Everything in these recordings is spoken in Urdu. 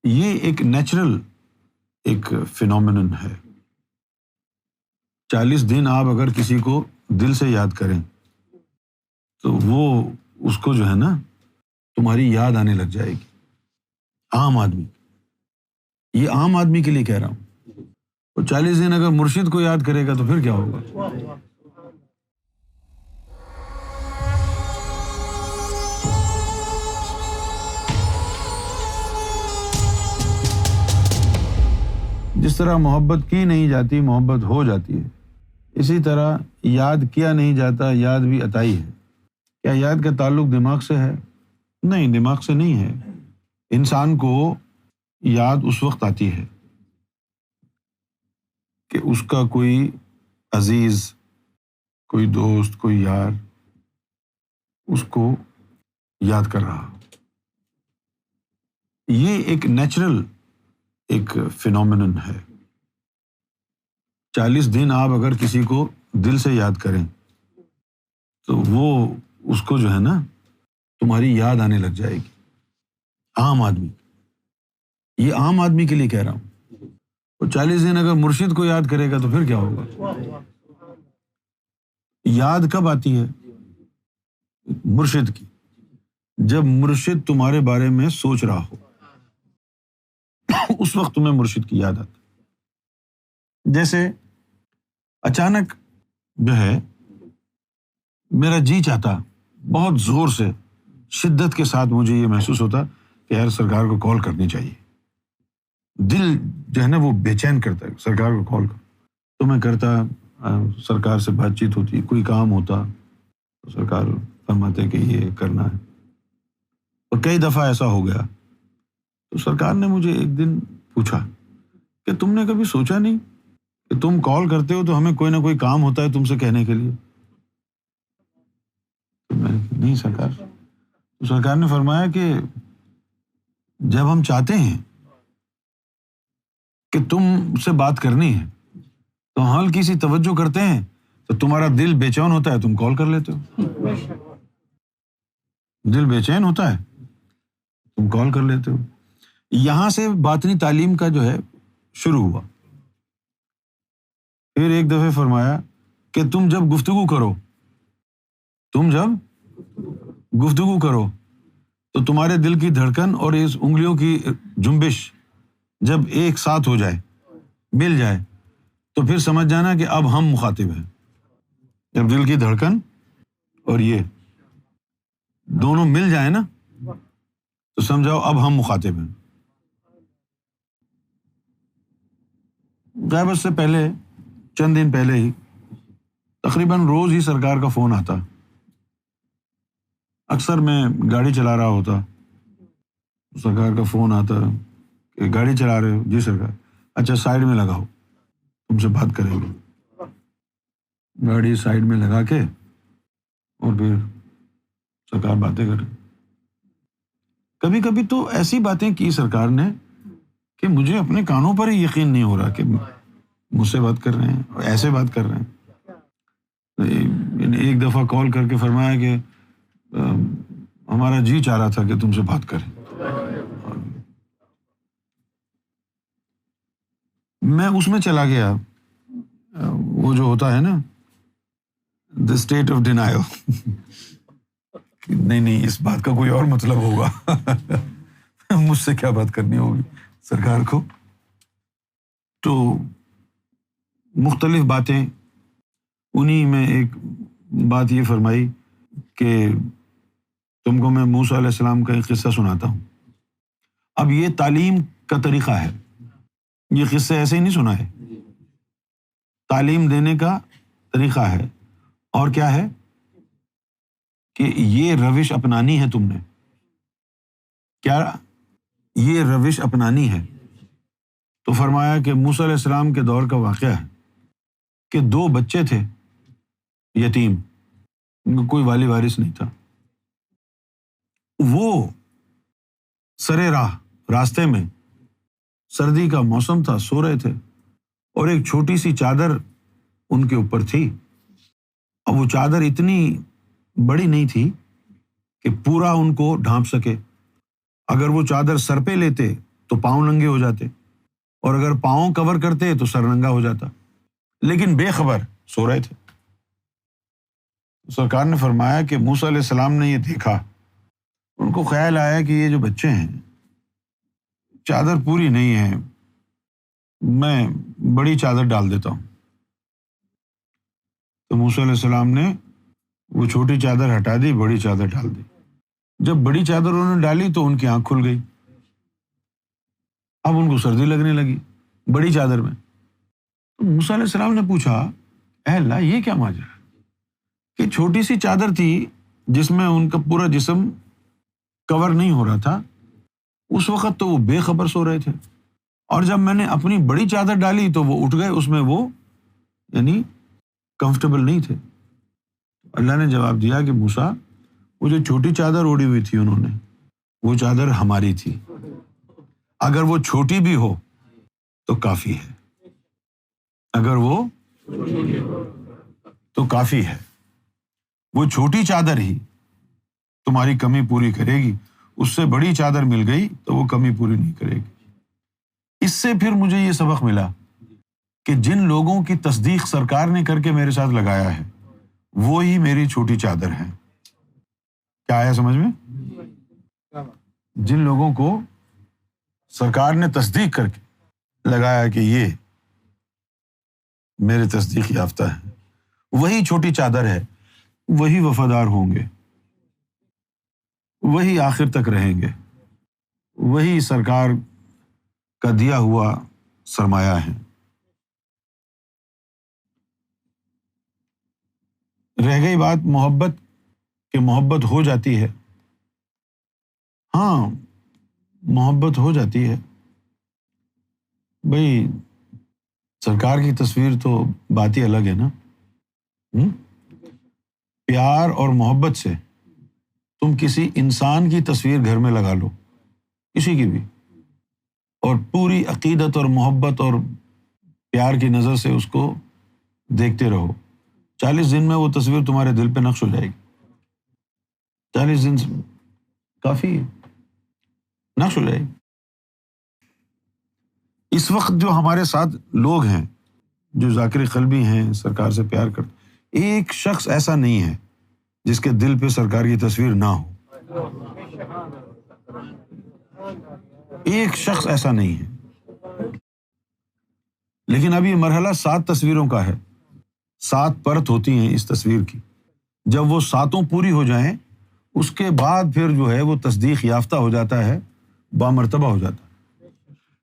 یہ ایک نیچرل ایک فینومینن ہے۔ 40 دن آپ اگر کسی کو دل سے یاد کریں تو وہ اس کو جو ہے نا تمہاری یاد آنے لگ جائے گی۔ عام آدمی، یہ عام آدمی کے لیے کہہ رہا ہوں، وہ 40 دن اگر مرشد کو یاد کرے گا تو پھر کیا ہوگا؟ جس طرح محبت کی نہیں جاتی محبت ہو جاتی ہے، اسی طرح یاد کیا نہیں جاتا یاد بھی عطائی ہے۔ کیا یاد کا تعلق دماغ سے ہے؟ نہیں، دماغ سے نہیں ہے۔ انسان کو یاد اس وقت آتی ہے کہ اس کا کوئی عزیز، کوئی دوست، کوئی یار اس کو یاد کر رہا۔ یہ ایک نیچرل ایک فینومینن ہے۔ 40 دن آپ اگر کسی کو دل سے یاد کریں تو وہ اس کو جو ہے نا تمہاری یاد آنے لگ جائے گی۔ عام آدمی، یہ عام آدمی کے لیے کہہ رہا ہوں، وہ 40 دن اگر مرشد کو یاد کرے گا تو پھر کیا ہوگا؟ یاد کب آتی ہے؟ مرشد کی، جب مرشد تمہارے بارے میں سوچ رہا ہو اس وقت تمہیں مرشد کی یاد آتی۔ جیسے اچانک جو ہے میرا جی چاہتا، بہت زور سے شدت کے ساتھ مجھے یہ محسوس ہوتا کہ یار سرکار کو کال کرنی چاہیے، دل جو ہے نا وہ بے چین کرتا ہے سرکار کو کال کر، تو میں کرتا، سرکار سے بات چیت ہوتی، کوئی کام ہوتا تو سرکار فرماتے کہ یہ کرنا ہے۔ اور کئی دفعہ ایسا ہو گیا تو سرکار نے مجھے ایک دن پوچھا کہ تم نے کبھی سوچا نہیں کہ تم کال کرتے ہو تو ہمیں کوئی نہ کوئی کام ہوتا ہے تم سے کہنے کے لیے؟ تو میں نے کہا نہیں سرکار۔ تو سرکار نے فرمایا کہ جب ہم چاہتے ہیں کہ تم سے بات کرنی ہے تو ہم ہلکی سی توجہ کرتے ہیں تو تمہارا دل بے چین ہوتا ہے، تم کال کر لیتے ہو۔ دل بے چین ہوتا ہے، تم کال کر لیتے ہو۔ یہاں سے باطنی تعلیم کا جو ہے شروع ہوا۔ پھر ایک دفعہ فرمایا کہ تم جب گفتگو کرو تو تمہارے دل کی دھڑکن اور اس انگلیوں کی جنبش جب ایک ساتھ ہو جائے، مل جائے، تو پھر سمجھ جانا کہ اب ہم مخاطب ہیں۔ جب دل کی دھڑکن اور یہ دونوں مل جائیں نا تو سمجھاؤ اب ہم مخاطب ہیں۔ غیبت سے پہلے چند دن پہلے ہی تقریباً روز ہی سرکار کا فون آتا۔ اکثر میں گاڑی چلا رہا ہوتا، سرکار کا فون آتا کہ گاڑی چلا رہے ہو؟ جی سرکار۔ اچھا سائڈ میں لگاؤ، تم سے بات کریں گے۔ گاڑی سائڈ میں لگا کے اور پھر سرکار باتیں کریں۔ کبھی کبھی تو ایسی باتیں کی سرکار نے کہ مجھے اپنے کانوں پر ہی یقین نہیں ہو رہا کہ مجھ سے بات کر رہے ہیں اور ایسے بات کر رہے ہیں۔ ایک دفعہ کال کر کے فرمایا کہ ہمارا جی چاہ رہا تھا کہ تم سے بات کریں۔ میں اس میں چلا گیا، وہ جو ہوتا ہے نا the state of denial نہیں اس بات کا کوئی اور مطلب ہوگا مجھ سے کیا بات کرنی ہوگی سرکار کو۔ تو مختلف باتیں، انہی میں ایک بات یہ فرمائی کہ تم کو میں موسیٰ علیہ السلام کا ایک قصہ سناتا ہوں۔ اب یہ تعلیم کا طریقہ ہے، یہ قصے ایسے ہی نہیں سنا ہے، تعلیم دینے کا طریقہ ہے۔ اور کیا ہے کہ یہ روش اپنانی ہے، تم نے کیا یہ روش اپنانی ہے؟ تو فرمایا کہ موسیٰ علیہ السلام کے دور کا واقعہ ہے کہ 2 بچے تھے یتیم، ان کو کوئی والی وارث نہیں تھا۔ وہ سرے راہ راستے میں، سردی کا موسم تھا، سو رہے تھے اور ایک چھوٹی سی چادر ان کے اوپر تھی۔ اب وہ چادر اتنی بڑی نہیں تھی کہ پورا ان کو ڈھانپ سکے۔ اگر وہ چادر سر پہ لیتے تو پاؤں ننگے ہو جاتے، اور اگر پاؤں کور کرتے تو سر ننگا ہو جاتا، لیکن بے خبر سو رہے تھے۔ سرکار نے فرمایا کہ موسیٰ علیہ السلام نے یہ دیکھا، ان کو خیال آیا کہ یہ جو بچے ہیں چادر پوری نہیں ہے، میں بڑی چادر ڈال دیتا ہوں۔ تو موسیٰ علیہ السلام نے وہ چھوٹی چادر ہٹا دی، بڑی چادر ڈال دی۔ جب بڑی چادر انہوں نے ڈالی تو ان کی آنکھ کھل گئی، اب ان کو سردی لگنے لگی بڑی چادر میں۔ تو موسیٰ علیہ السلام نے پوچھا، اے اللہ یہ کیا ماجرا ہے کہ چھوٹی سی چادر تھی جس میں ان کا پورا جسم کور نہیں ہو رہا تھا، اس وقت تو وہ بے خبر سو رہے تھے، اور جب میں نے اپنی بڑی چادر ڈالی تو وہ اٹھ گئے، اس میں وہ یعنی کمفرٹیبل نہیں تھے۔ اللہ نے جواب دیا کہ موسیٰ، وہ جو چھوٹی چادر اوڑھی ہوئی تھی انہوں نے، وہ چادر ہماری تھی، اگر وہ چھوٹی بھی ہو تو کافی ہے، اگر وہ تو کافی ہے، وہ چھوٹی چادر ہی تمہاری کمی پوری کرے گی، اس سے بڑی چادر مل گئی تو وہ کمی پوری نہیں کرے گی۔ اس سے پھر مجھے یہ سبق ملا کہ جن لوگوں کی تصدیق سرکار نے کر کے میرے ساتھ لگایا ہے وہی میری چھوٹی چادر ہے۔ کیا آیا سمجھ میں؟ جن لوگوں کو سرکار نے تصدیق کر کے لگایا کہ یہ میرے تصدیق یافتہ ہے، وہی چھوٹی چادر ہے، وہی وفادار ہوں گے، وہی آخر تک رہیں گے، وہی سرکار کا دیا ہوا سرمایہ ہے۔ رہ گئی بات محبت، کہ محبت ہو جاتی ہے، ہاں محبت ہو جاتی ہے بھئی، سرکار کی تصویر تو بات ہی الگ ہے نا۔ پیار اور محبت سے تم کسی انسان کی تصویر گھر میں لگا لو، کسی کی بھی، اور پوری عقیدت اور محبت اور پیار کی نظر سے اس کو دیکھتے رہو، 40 دن میں وہ تصویر تمہارے دل پہ نقش ہو جائے گی۔ 40 دن کافی نقش ہو جائے گی۔ اس وقت جو ہمارے ساتھ لوگ ہیں جو ذاکر قلبی ہیں، سرکار سے پیار کرتے، ایک شخص ایسا نہیں ہے جس کے دل پہ سرکار کی تصویر نہ ہو، ایک شخص ایسا نہیں ہے۔ لیکن اب یہ مرحلہ 7 تصویروں کا ہے، 7 پرت ہوتی ہیں اس تصویر کی، جب وہ 7 پوری ہو جائیں اس کے بعد پھر جو ہے وہ تصدیق یافتہ ہو جاتا ہے، بامرتبہ ہو جاتا ہے۔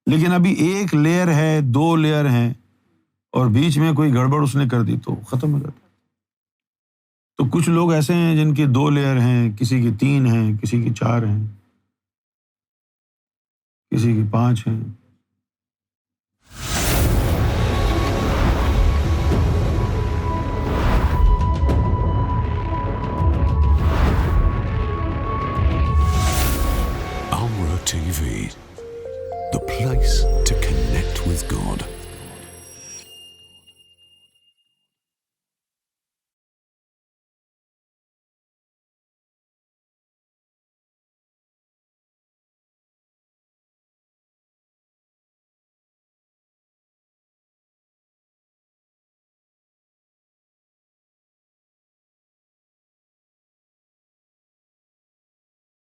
لیکن ابھی ایک لیئر ہے، 2 لیئر ہیں، اور بیچ میں کوئی گڑبڑ اس نے کر دی تو ختم ہو جاتا ہے۔ تو کچھ لوگ ایسے ہیں جن کی 2 لیئر ہیں، کسی کی 3 ہیں، کسی کی 4 ہیں، کسی کی 5 ہیں۔ Amra TV, the place to connect with God.